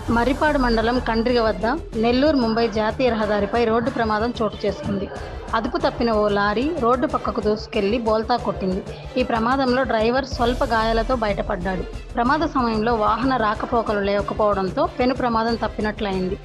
మర్రిపాడు మండలం కండ్రిగ వద్ద నెల్లూరు ముంబై జాతీయ రహదారిపై రోడ్డు ప్రమాదం చోటు చేసుకుంది. అదుపు తప్పిన ఓ లారీ రోడ్డు పక్కకు దూసుకెళ్లి బోల్తా కొట్టింది. ఈ ప్రమాదంలో డ్రైవర్ స్వల్ప గాయాలతో బయటపడ్డాడు. ప్రమాద సమయంలో వాహన రాకపోకలు లేకపోవడంతో పెను ప్రమాదం తప్పినట్లయింది.